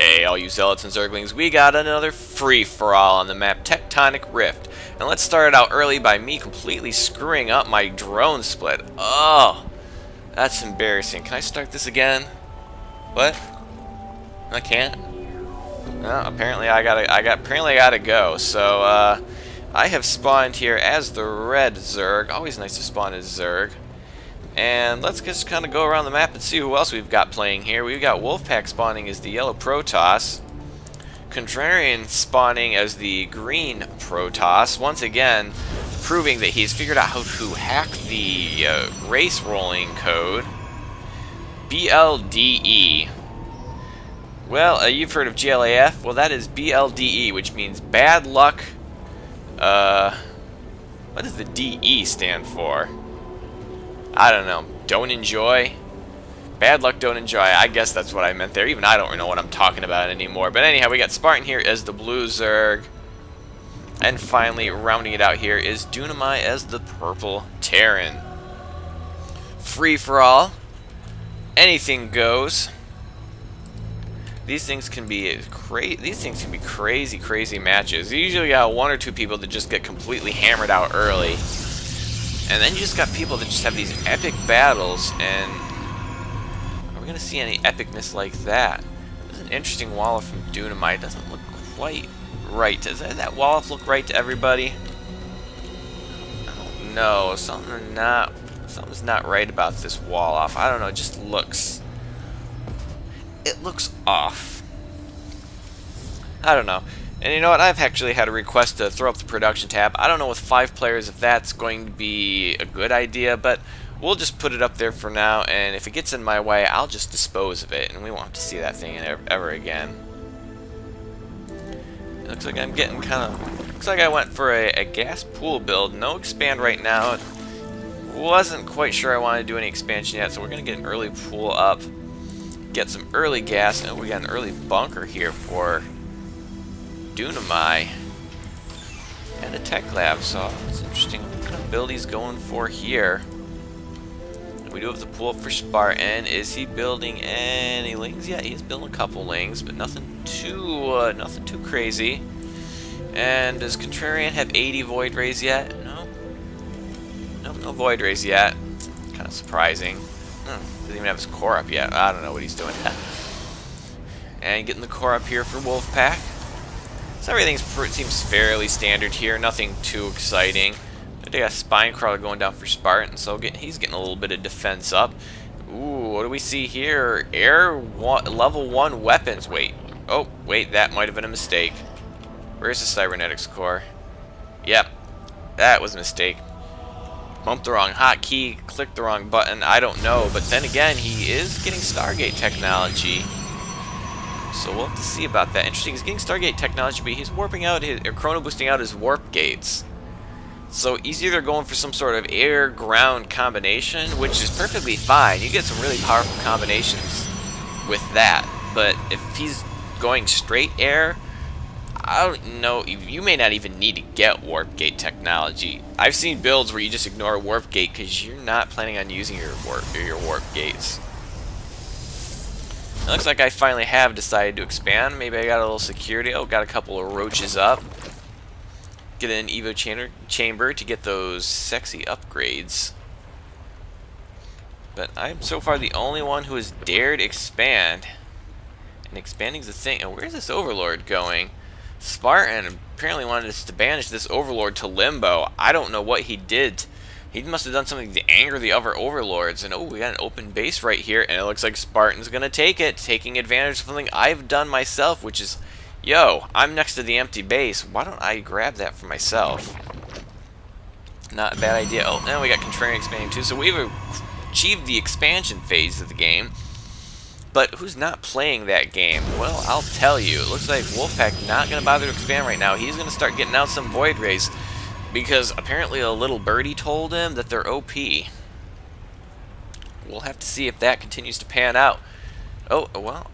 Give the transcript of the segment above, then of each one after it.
Hey, all you zealots and zerglings, we got another free-for-all on the map Tectonic Rift. And let's start it out early by me completely screwing up my drone split. Oh, that's embarrassing. Can I start this again? What? I can't? No, apparently I gotta go. So, I have spawned here as the red Zerg. Always nice to spawn as Zerg. And let's just kind of go around the map and see who else we've got playing here. We've got Wolfpack spawning as the yellow Protoss. Contrarian spawning as the green Protoss. Once again, proving that he's figured out how to hack the race rolling code. BLDE. Well, you've heard of GLAF. Well, that is BLDE, which means bad luck. What does the DE stand for? I don't know. Don't enjoy? Bad luck, don't enjoy. I guess that's what I meant there. Even I don't know what I'm talking about anymore. But anyhow, we got Spartan here as the blue Zerg. And finally, rounding it out here is Dunamai as the purple Terran. Free for all. Anything goes. These things can be crazy, crazy matches. You usually got one or two people that just get completely hammered out early. And then you just got people that just have these epic battles, and are we going to see any epicness like that? There's an interesting wall-off from Dunamite. It doesn't look quite right. Does that wall-off look right to everybody? I don't know. Something's not right about this wall-off. I don't know. It just looks... It looks off. I don't know. And you know what? I've actually had a request to throw up the production tab. I don't know with 5 players if that's going to be a good idea, but we'll just put it up there for now, and if it gets in my way, I'll just dispose of it, and we won't have to see that thing ever again. It looks like I'm getting kind of... Looks like I went for a gas pool build. No expand right now. Wasn't quite sure I wanted to do any expansion yet, so we're going to get an early pool up. Get some early gas, and we got an early bunker here for Dunamai and a tech lab, so it's interesting what kind of build he's going for here. We do have the pool for Spartan. Is he building any lings? Yeah, he's building a couple lings, but nothing too crazy. And does Contrarian have 80 Void Rays yet? No Void Rays yet. Kind of surprising. Doesn't even have his core up yet. I don't know what he's doing. And getting the core up here for Wolfpack. So everything seems fairly standard here, nothing too exciting. They got Spine Crawler going down for Spartan, so he's getting a little bit of defense up. Ooh, what do we see here? Level 1 weapons. Wait, that might have been a mistake. Where's the Cybernetics core? Yep, that was a mistake. Bumped the wrong hotkey, clicked the wrong button, I don't know. But then again, he is getting Stargate technology. So we'll have to see about that. Interesting, he's getting Stargate technology, but he's warping out or chrono boosting out his warp gates. So he's either going for some sort of air-ground combination, which is perfectly fine. You get some really powerful combinations with that. But if he's going straight air, I don't know. You may not even need to get warp gate technology. I've seen builds where you just ignore warp gate because you're not planning on using your warp gates. It looks like I finally have decided to expand. Maybe I got a little security. Oh, got a couple of roaches up. Get an Evo chamber to get those sexy upgrades. But I'm so far the only one who has dared expand. And expanding's the thing. And where's this Overlord going? Spartan apparently wanted us to banish this Overlord to Limbo. I don't know what he did. He must have done something to anger the other overlords. And oh, we got an open base right here, and it looks like Spartan's gonna take it, taking advantage of something I've done myself, which is, yo, I'm next to the empty base. Why don't I grab that for myself? Not a bad idea. Oh, now we got Contrarian expanding too. So we've achieved the expansion phase of the game. But who's not playing that game? Well, I'll tell you. It looks like Wolfpack not gonna bother to expand right now. He's gonna start getting out some Void Rays, because apparently a little birdie told him that they're OP. We'll have to see if that continues to pan out. Oh, well,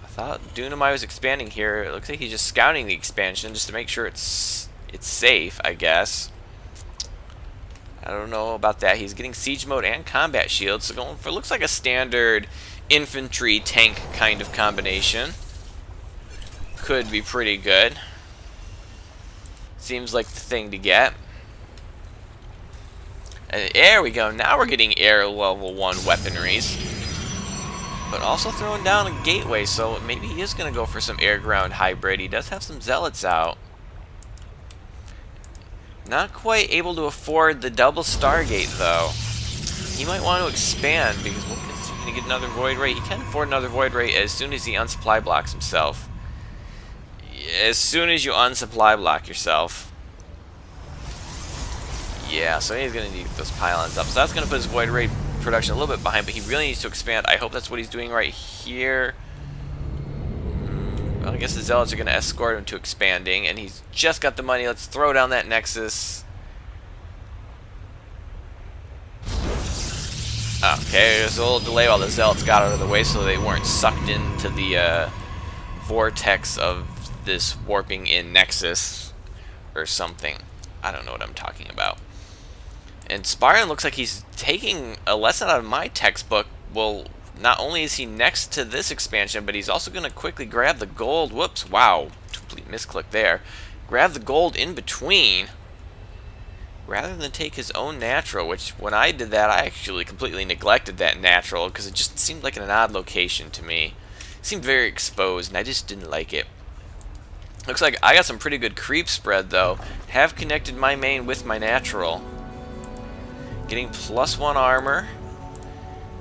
I thought Dunamai was expanding here. It looks like he's just scouting the expansion just to make sure it's safe, I guess. I don't know about that. He's getting siege mode and combat shields, so going for looks like a standard infantry tank kind of combination. could be pretty good. Seems like the thing to get. And there we go. Now we're getting air level 1 weaponries. But also throwing down a gateway, so maybe he is going to go for some air-ground hybrid. He does have some zealots out. Not quite able to afford the double Stargate, though. He might want to expand, because he's going to get another Void Ray. He can afford another Void Ray as soon as he unsupply blocks himself. As soon as you unsupply block yourself. Yeah, so he's going to need those pylons up. So that's going to put his Void Ray production a little bit behind, but he really needs to expand. I hope that's what he's doing right here. Well, I guess the Zealots are going to escort him to expanding, and he's just got the money. Let's throw down that Nexus. Okay, there's a little delay while the Zealots got out of the way so they weren't sucked into the vortex of this warping in Nexus or something. I don't know what I'm talking about. And Spartan looks like he's taking a lesson out of my textbook. Well, not only is he next to this expansion, but he's also going to quickly grab the gold. Whoops, wow, complete misclick there. Grab the gold in between, rather than take his own natural, which when I did that, I actually completely neglected that natural because it just seemed like an odd location to me. It seemed very exposed, and I just didn't like it. Looks like I got some pretty good creep spread, though. Have connected my main with my natural. Getting +1 armor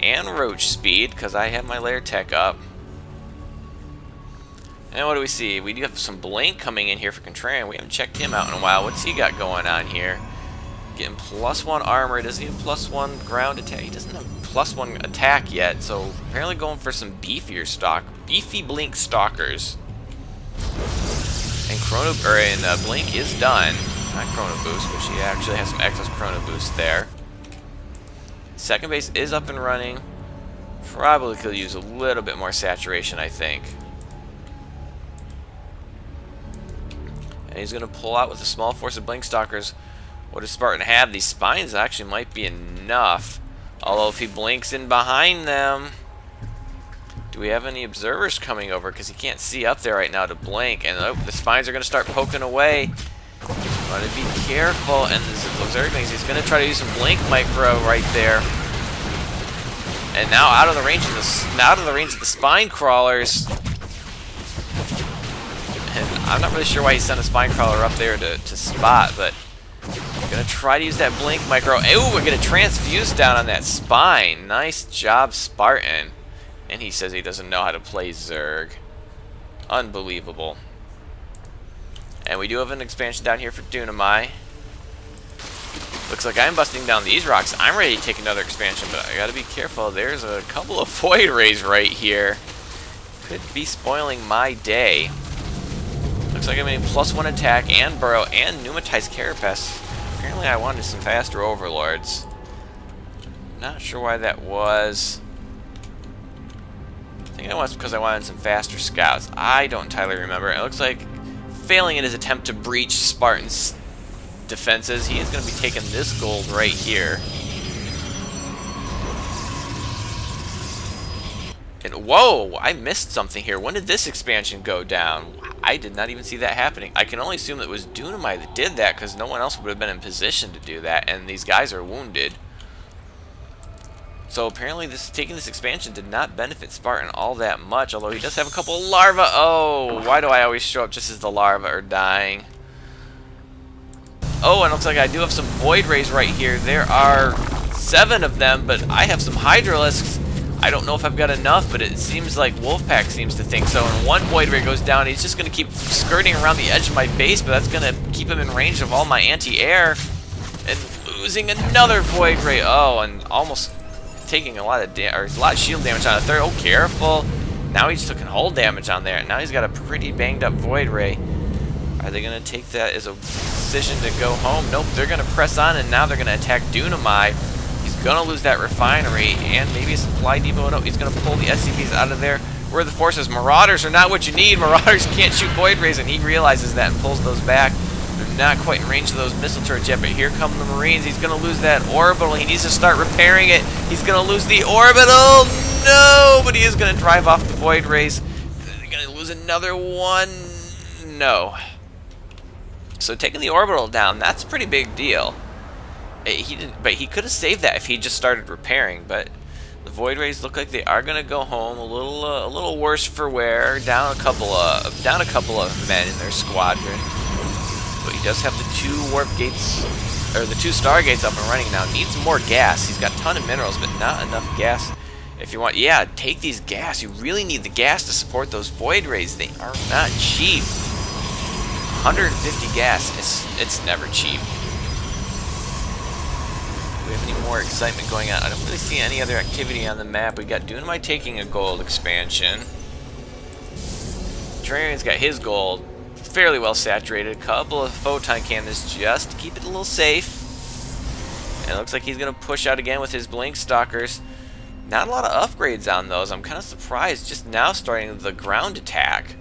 and roach speed because I have my lair tech up. And what do we see? We do have some Blink coming in here for Contrarian. We haven't checked him out in a while. What's he got going on here? Getting +1 armor. Does he have +1 ground attack? He doesn't have +1 attack yet, so apparently going for some beefier beefy Blink stalkers. And Blink is done. Not Chrono Boost, but she actually has some excess Chrono Boost there. Second base is up and running. Probably could use a little bit more saturation, I think. And he's going to pull out with a small force of Blink Stalkers. What does Spartan have? These spines actually might be enough. Although if he blinks in behind them... Do we have any observers coming over? Because he can't see up there right now to blink. And the spines are going to start poking away. Want to be careful. And this looks like he's going to try to use some blink micro right there. And now out of the range of the spine crawlers. And I'm not really sure why he sent a spine crawler up there to spot, but I'm going to try to use that blink micro. Ooh, we're going to transfuse down on that spine. Nice job, Spartan. And he says he doesn't know how to play Zerg. Unbelievable. And we do have an expansion down here for Dunamai. Looks like I'm busting down these rocks. I'm ready to take another expansion, but I gotta be careful. There's a couple of Void Rays right here. Could be spoiling my day. Looks like I'm getting +1 attack and burrow and pneumatized carapace. Apparently I wanted some faster overlords. Not sure why that was. I think it was because I wanted some faster scouts. I don't entirely remember. It looks like failing in his attempt to breach Spartan's defenses, he is going to be taking this gold right here. And whoa, I missed something here. When did this expansion go down? I did not even see that happening. I can only assume that it was Dunamai that did that because no one else would have been in position to do that, and these guys are wounded. So apparently taking this expansion did not benefit Spartan all that much, although he does have a couple of larvae. Oh, why do I always show up just as the larvae are dying? Oh, and it looks like I do have some Void Rays right here. There are 7 of them, but I have some Hydralisks. I don't know if I've got enough, but it seems like Wolfpack seems to think so. And one Void Ray goes down. He's just going to keep skirting around the edge of my base, but that's going to keep him in range of all my anti-air. And losing another Void Ray. Oh, and almost taking a lot of shield damage on a third. Oh, careful. Now he's taking hull damage on there. Now he's got a pretty banged up Void Ray. Are they going to take that as a decision to go home? Nope, they're going to press on, and now they're going to attack Dunamai. He's going to lose that refinery and maybe a supply depot. No, he's going to pull the SCPs out of there. Where are the forces? Marauders are not what you need. Marauders can't shoot Void Rays, and he realizes that and pulls those back. They're not quite in range of those missile turrets yet, but here come the Marines. He's going to lose that orbital. He needs to start repairing it. He's going to lose the orbital. No, but he is going to drive off the Void Rays. He's going to lose another one. No. So taking the orbital down, that's a pretty big deal. He didn't, but he could have saved that if he just started repairing. But the Void Rays look like they are gonna go home a little worse for wear. Down a couple of men in their squadron. But he does have the 2 warp gates, or the 2 star gates up and running now. Needs more gas. He's got a ton of minerals, but not enough gas. If you want, yeah, take these gas. You really need the gas to support those Void Rays. They are not cheap. 150 gas. It's never cheap. Do we have any more excitement going on? I don't really see any other activity on the map. We got Dunamite taking a gold expansion. Terran's got his gold fairly well saturated. A couple of photon cannons just to keep it a little safe. And it looks like he's going to push out again with his Blink Stalkers. Not a lot of upgrades on those. I'm kind of surprised just now starting the ground attack.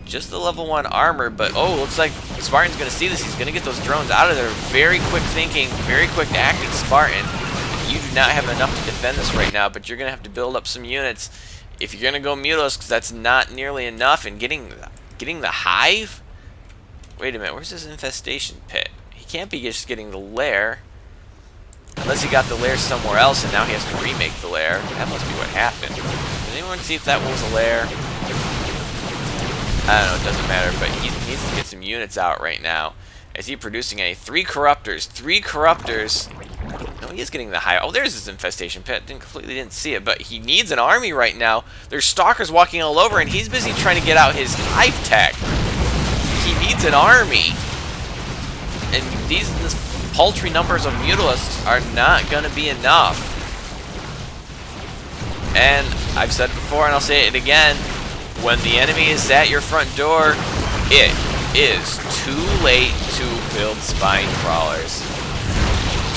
Just the level 1 armor, but oh, looks like Spartan's going to see this. He's going to get those drones out of there. Very quick thinking, very quick acting Spartan. You do not have enough to defend this right now, but you're going to have to build up some units. If you're going to go Mutalisks, that's not nearly enough. And getting the hive? Wait a minute, where's his infestation pit? He can't be just getting the lair. Unless he got the lair somewhere else and now he has to remake the lair. That must be what happened. Did anyone see if that was a lair? I don't know, it doesn't matter, but he needs to get some units out right now. Is he producing any? 3 corruptors. 3 corruptors. No, he is getting the high. Oh, there's his infestation pit. Completely didn't see it, but he needs an army right now. There's stalkers walking all over, and he's busy trying to get out his hive tech. He needs an army. And these paltry numbers of Mutalisks are not going to be enough. And I've said it before, and I'll say it again. When the enemy is at your front door, it is too late to build spine crawlers.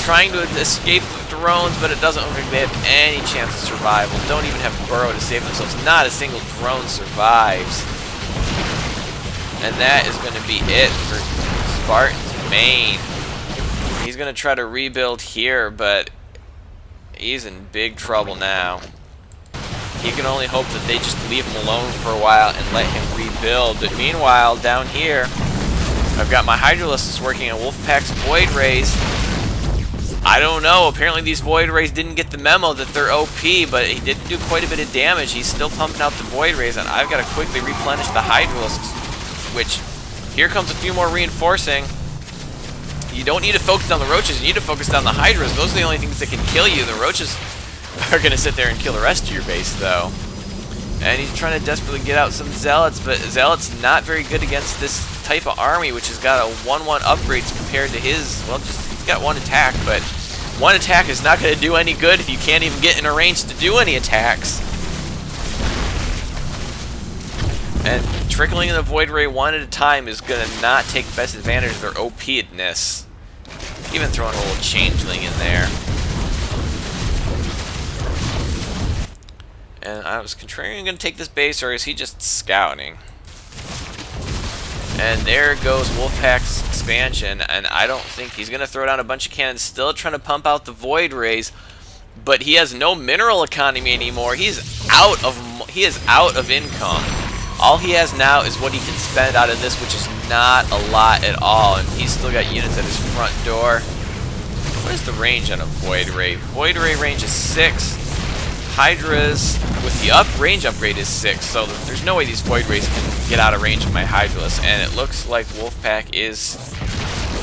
Trying to escape the drones, but it doesn't look like they have any chance of survival. Don't even have Burrow to save themselves. Not a single drone survives. And that is going to be it for Spartan's main. He's going to try to rebuild here, but he's in big trouble now. He can only hope that they just leave him alone for a while and let him rebuild. But meanwhile, down here, I've got my Hydralisks working on Wolfpack's Void Rays. I don't know. Apparently these Void Rays didn't get the memo that they're OP, but he did do quite a bit of damage. He's still pumping out the Void Rays, and I've got to quickly replenish the Hydralisks, which, here comes a few more reinforcing. You don't need to focus on the Roaches. You need to focus on the Hydras. Those are the only things that can kill you. The Roaches are going to sit there and kill the rest of your base, though. And he's trying to desperately get out some Zealots, but Zealots not very good against this type of army, which has got a 1-1 upgrades compared to his. Well, just he's got 1 attack, but 1 attack is not going to do any good if you can't even get in a range to do any attacks. And trickling in the Void Ray 1 at a time is going to not take best advantage of their OP-edness. Even throwing a little Changeling in there. And I was Contrarian going to take this base, or is he just scouting? And there goes Wolfpack's expansion, and I don't think he's going to throw down a bunch of cannons, still trying to pump out the Void Rays, but he has no mineral economy anymore. He is out of income. All he has now is what he can spend out of this, which is not a lot at all, and he's still got units at his front door. What is the range on a Void Ray? Void Ray range is 6. Hydras with the range upgrade is 6, so there's no way these Void Rays can get out of range of my Hydralis, and it looks like Wolfpack is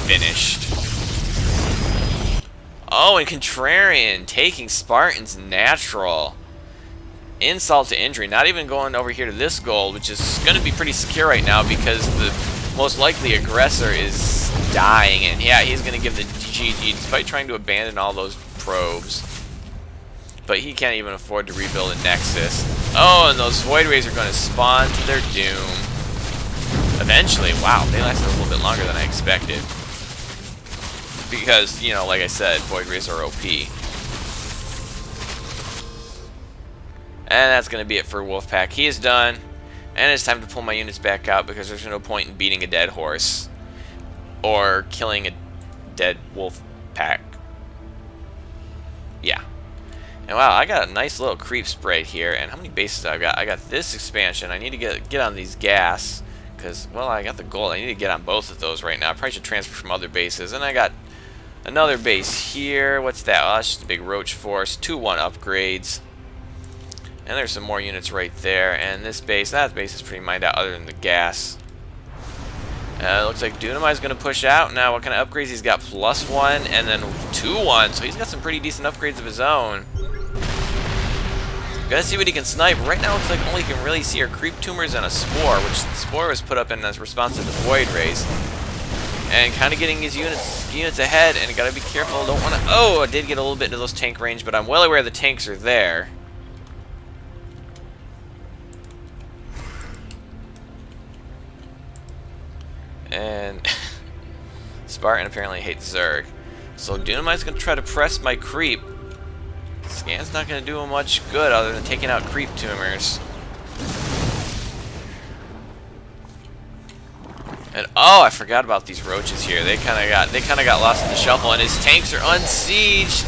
finished. Oh, and Contrarian taking Spartan's natural. Insult to injury, not even going over here to this gold, which is going to be pretty secure right now because the most likely aggressor is dying, and yeah, he's going to give the GG despite trying to abandon all those probes. But he can't even afford to rebuild a Nexus. Oh, and those Void Rays are going to spawn to their doom. Eventually. Wow, they lasted a little bit longer than I expected. Because, you know, like I said, Void Rays are OP. And that's going to be it for Wolfpack. He is done. And it's time to pull my units back out because there's no point in beating a dead horse. Or killing a dead Wolfpack. Yeah. And wow, I got a nice little creep sprayed here. And how many bases I got? I got this expansion. I need to get on these gas. because, well, I got the gold. I need to get on both of those right now. I probably should transfer from other bases. And I got another base here. What's that? Oh, that's just a big roach force. 2-1 upgrades. And there's some more units right there. And this base, that base is pretty mined out other than the gas. Looks like Dunamai's going to push out. Now, what kind of upgrades? He's got +1 and then 2-1. So he's got some pretty decent upgrades of his own. Gotta see what he can snipe. Right now, it looks like all he can really see are creep tumors and a spore, which the spore was put up in as response to the void rays. And kind of getting his units ahead, and gotta be careful. Don't want to. Oh, I did get a little bit into those tank range, but I'm well aware the tanks are there. And Spartan apparently hates Zerg. So Dunamai's going to try to press my creep. Scan's not going to do him much good other than taking out creep tumors. And oh, I forgot about these roaches here. They kind of got lost in the shuffle, and his tanks are unsieged.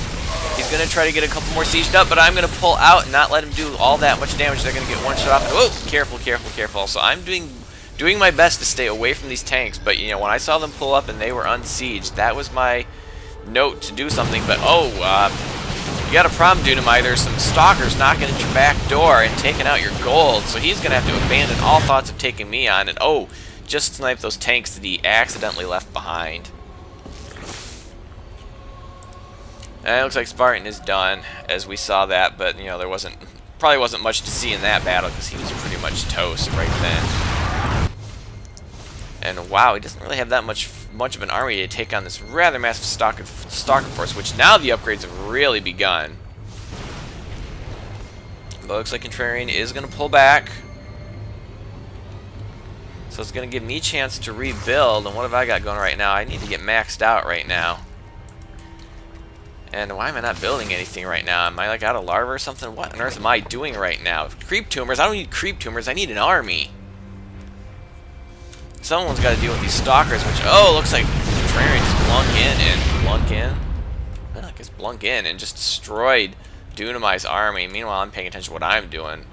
He's going to try to get a couple more sieged up, but I'm going to pull out and not let him do all that much damage. They're going to get one shot off. Whoa, careful, careful, careful. So I'm doing my best to stay away from these tanks, but you know, when I saw them pull up and they were unsieged, that was my note to do something. But oh, you got a problem, Dunamai. There's some stalkers knocking at your back door and taking out your gold, so he's gonna have to abandon all thoughts of taking me on. And oh, just snipe those tanks that he accidentally left behind. And it looks like Spartan is done, as we saw that, but you know, there probably wasn't much to see in that battle because he was pretty much toast right then. And wow, he doesn't really have that much of an army to take on this rather massive stalker force, which now the upgrades have really begun. But it looks like Contrarian is going to pull back. So it's going to give me a chance to rebuild. And what have I got going right now? I need to get maxed out right now. And why am I not building anything right now? Am I like out of larva or something? What on earth am I doing right now? Creep tumors? I don't need creep tumors. I need an army. Someone's got to deal with these stalkers, which, oh, looks like Terran just blunk in and just destroyed Dunamai's army. Meanwhile, I'm paying attention to what I'm doing.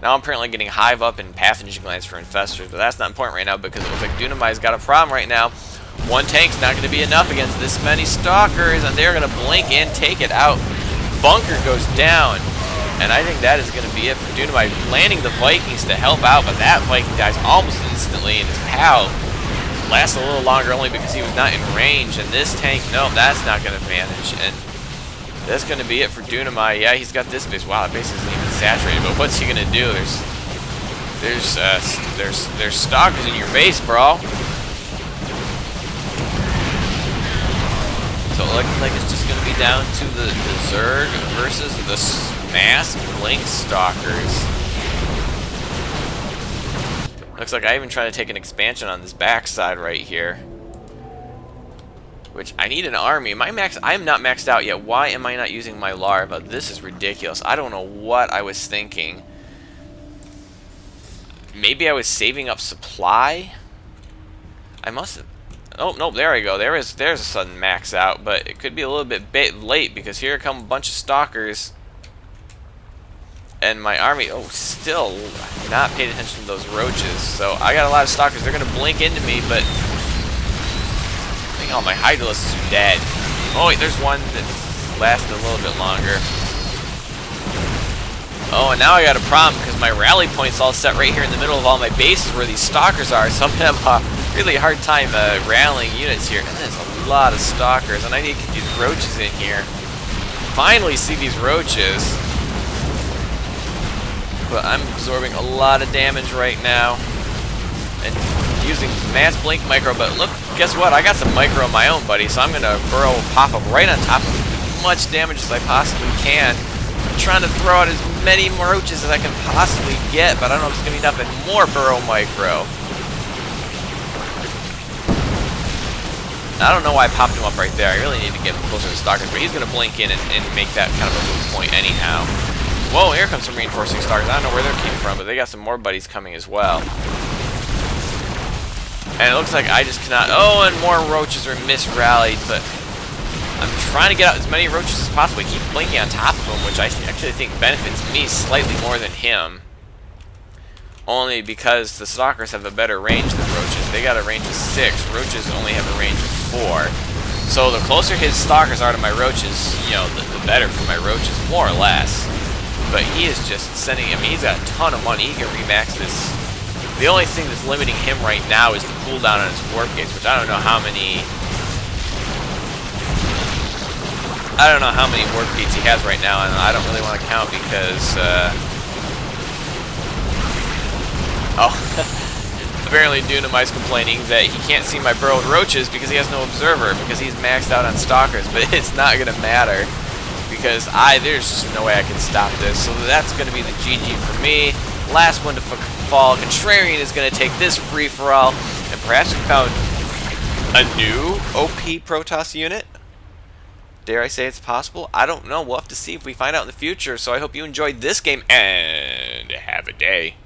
Now I'm apparently getting hive up and pathogen glands for infestors, but that's not important right now because it looks like Dunamai's got a problem right now. One tank's not going to be enough against this many stalkers, and they're going to blink in, take it out. Bunker goes down. And I think that is going to be it for Dunamai, landing the Vikings to help out, but that Viking dies almost instantly, and his pal lasts a little longer only because he was not in range. And this tank, no, that's not going to manage. And that's going to be it for Dunamai. Yeah, he's got this base. Wow, that base isn't even saturated, but what's he going to do? There's stalkers in your base, bro. So it looks like it's just going to be down to the Zerg versus the mass blink stalkers. Looks like I even tried to take an expansion on this backside right here. Which, I need an army. I am not maxed out yet. Why am I not using my larva? This is ridiculous. I don't know what I was thinking. Maybe I was saving up supply? I must have... Oh, no, there we go. There's a sudden max out, but it could be a little bit late because here come a bunch of stalkers. And my army, oh, still not paid attention to those roaches. So I got a lot of stalkers. They're going to blink into me, but I think all my hydralisks are dead. Oh, wait, there's one that lasted a little bit longer. Oh, and now I got a problem because my rally point's all set right here in the middle of all my bases where these stalkers are. So I'm going to have a really hard time rallying units here. And there's a lot of stalkers, and I need to get these roaches in here. Finally see these roaches. But I'm absorbing a lot of damage right now. And using mass blink micro, but look, guess what? I got some micro of my own, buddy, so I'm going to burrow pop up right on top of as much damage as I possibly can. I'm trying to throw out as many roaches as I can possibly get, but I don't know if it's going to be enough, and more burrow micro. I don't know why I popped him up right there. I really need to get him closer to stalkers, but he's going to blink in and make that kind of a moot point anyhow. Whoa, here comes some reinforcing stalkers. I don't know where they came from, but they got some more buddies coming as well. And it looks like I just cannot... Oh, and more roaches are misrallied, but I'm trying to get out as many roaches as possible. I keep blinking on top of them, which I actually think benefits me slightly more than him. only because the stalkers have a better range than roaches. They got a range of 6. Roaches only have a range of 4. So the closer his stalkers are to my roaches, you know, the better for my roaches, more or less. But he is just sending, I mean, he's got a ton of money. He can remax this. The only thing that's limiting him right now is the cooldown on his warp gates, which I don't know how many warp gates he has right now, and I don't really want to count because, apparently Dunamite's complaining that he can't see my burrowed roaches because he has no observer, because he's maxed out on stalkers, but it's not going to matter, because there's just no way I can stop this, so that's going to be the GG for me. Last one to fall. Contrarian is going to take this free-for-all, and perhaps we found a new OP Protoss unit? Dare I say it's possible? I don't know. We'll have to see if we find out in the future. So I hope you enjoyed this game, and have a day.